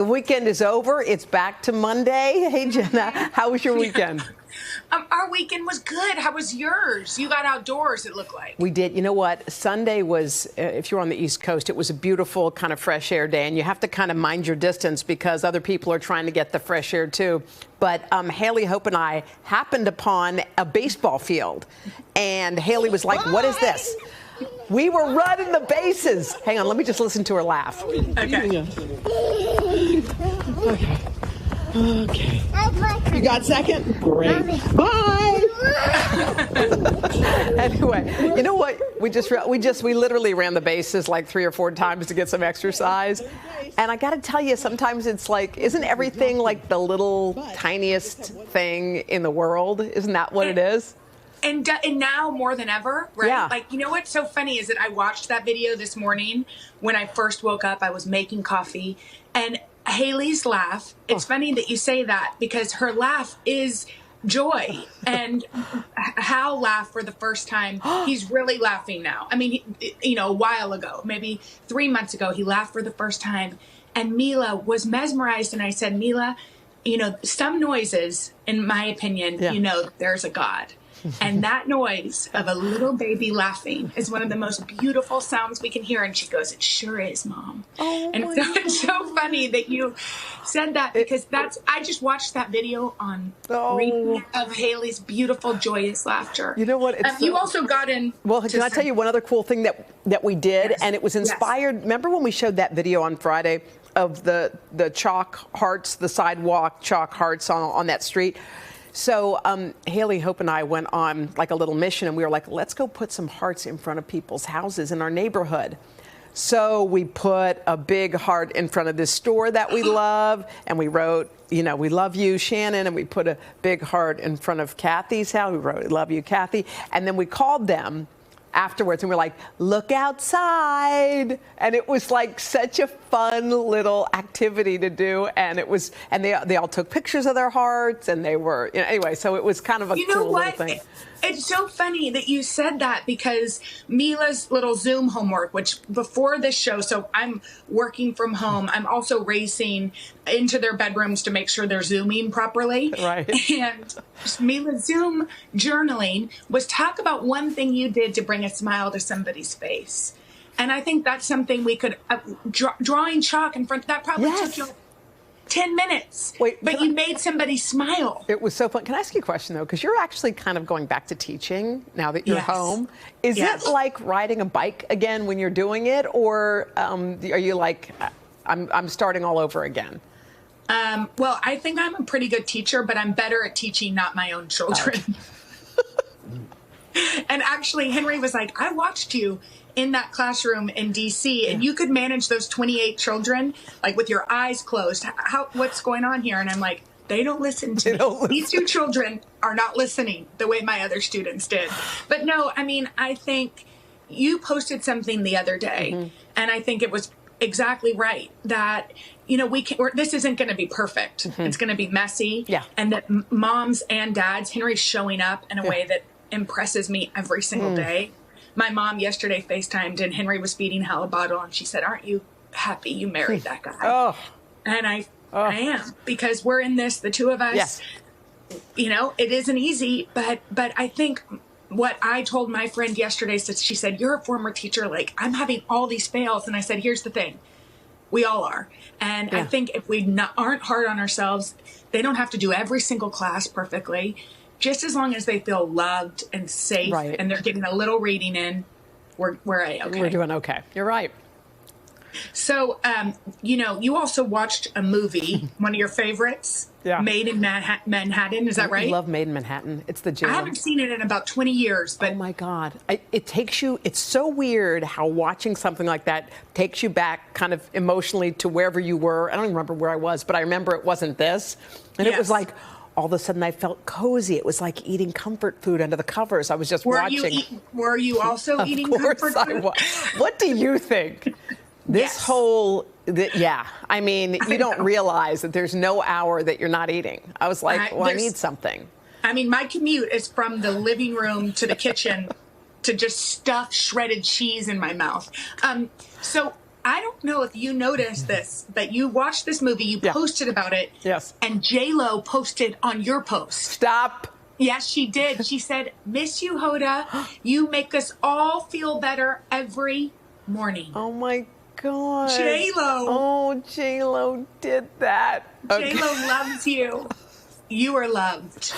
The weekend is over. It's back to Monday. Hey, Jenna, how was your weekend? Our weekend was good. How was yours? You got outdoors, it looked like. We did. You know what? Sunday was, if you're on the East Coast, it was a beautiful kind of fresh air day. And you have to kind of mind your distance because other people are trying to get the fresh air, too. But Haley, Hope, and I happened upon a baseball field. And Haley was like, what is this? We were running the bases. Hang on, let me just listen to her laugh. Okay. Okay. You got second? Great. Bye. Anyway, you know what? We literally ran the bases like 3 or 4 times to get some exercise. And I got to tell you, sometimes it's like, isn't everything like the little tiniest thing in the world? Isn't that what it is? And now more than ever, right? Yeah. Like, you know what's so funny is that I watched that video this morning when I first woke up. I was making coffee, and Haley's laugh, it's funny that you say that because her laugh is joy. And Hal laughed for the first time. He's really laughing now. I mean, a while ago, maybe 3 months ago, he laughed for the first time. And Mila was mesmerized. And I said, Mila, some noises, in my opinion, there's a God. And that noise of a little baby laughing is one of the most beautiful sounds we can hear. And she goes, it sure is, Mom. Oh, and so it's so funny that you said that because I just watched that video on repeat of Haley's beautiful, joyous laughter. You know what? You also got in. Well, can I tell you one other cool thing that we did? Yes. And it was inspired. Yes. Remember when we showed that video on Friday of the chalk hearts, the sidewalk chalk hearts on that street? So Haley, Hope, and I went on like a little mission, and we were like, let's go put some hearts in front of people's houses in our neighborhood. So we put a big heart in front of this store that we love, and we wrote, we love you, Shannon, and we put a big heart in front of Kathy's house. We wrote, love you, Kathy. And then we called them afterwards, and we're like, look outside. And it was like such a fun little activity to do. And they all took pictures of their hearts, and they were, anyway, so it was kind of a cool little thing. It's so funny that you said that because Mila's little Zoom homework, which before this show, so I'm working from home. I'm also racing into their bedrooms to make sure they're Zooming properly. Right. And Mila's Zoom journaling was talk about one thing you did to bring a smile to somebody's face. And I think that's something we could, drawing chalk in front, that probably took you 10 minutes. But you made somebody smile. It was so fun. Can I ask you a question, though? Because you're actually kind of going back to teaching now that you're home. Is it like riding a bike again when you're doing it? Or are you like, I'm starting all over again? Well, I think I'm a pretty good teacher, but I'm better at teaching not my own children. And actually, Henry was like, I watched you in that classroom in D.C. and you could manage those 28 children like with your eyes closed. What's going on here? And I'm like, they don't listen to me. These 2 children are not listening the way my other students did. But no, I mean, I think you posted something the other day, and I think it was exactly right that this isn't going to be perfect. It's going to be messy, and that moms and dads, Henry's showing up in a way that impresses me every single day. My mom yesterday FaceTimed, and Henry was feeding Hal a bottle, and she said, aren't you happy you married that guy? And I am, because we're in this, the 2 of us. It isn't easy, but I think what I told my friend yesterday, she said, you're a former teacher, like, I'm having all these fails. And I said, here's the thing. We all are. And I think if we aren't hard on ourselves, they don't have to do every single class perfectly. Just as long as they feel loved and safe and they're getting a little reading in, we're okay. We're doing okay. You're right. So, you also watched a movie, one of your favorites, Made in Manhattan. Is that right? I love Made in Manhattan. It's the jam. I haven't seen it in about 20 years. But oh, my God. It takes you, it's so weird how watching something like that takes you back kind of emotionally to wherever you were. I don't even remember where I was, but I remember it wasn't this. And it was like, all of a sudden I felt cozy. It was like eating comfort food under the covers. I was just watching. Were you also eating comfort food? Of course I was. What do you think? This whole, I mean, you don't realize that there's no hour that you're not eating. I was like, I need something. I mean, my commute is from the living room to the kitchen to just stuff shredded cheese in my mouth. So I don't know if you noticed this, but you watched this movie, you posted about it. Yes. And J-Lo posted on your post. Stop. Yes, she did. She said, "Miss you, Hoda. You make us all feel better every morning." Oh my God. J-Lo. Oh, J-Lo did that. J-Lo loves you. You are loved.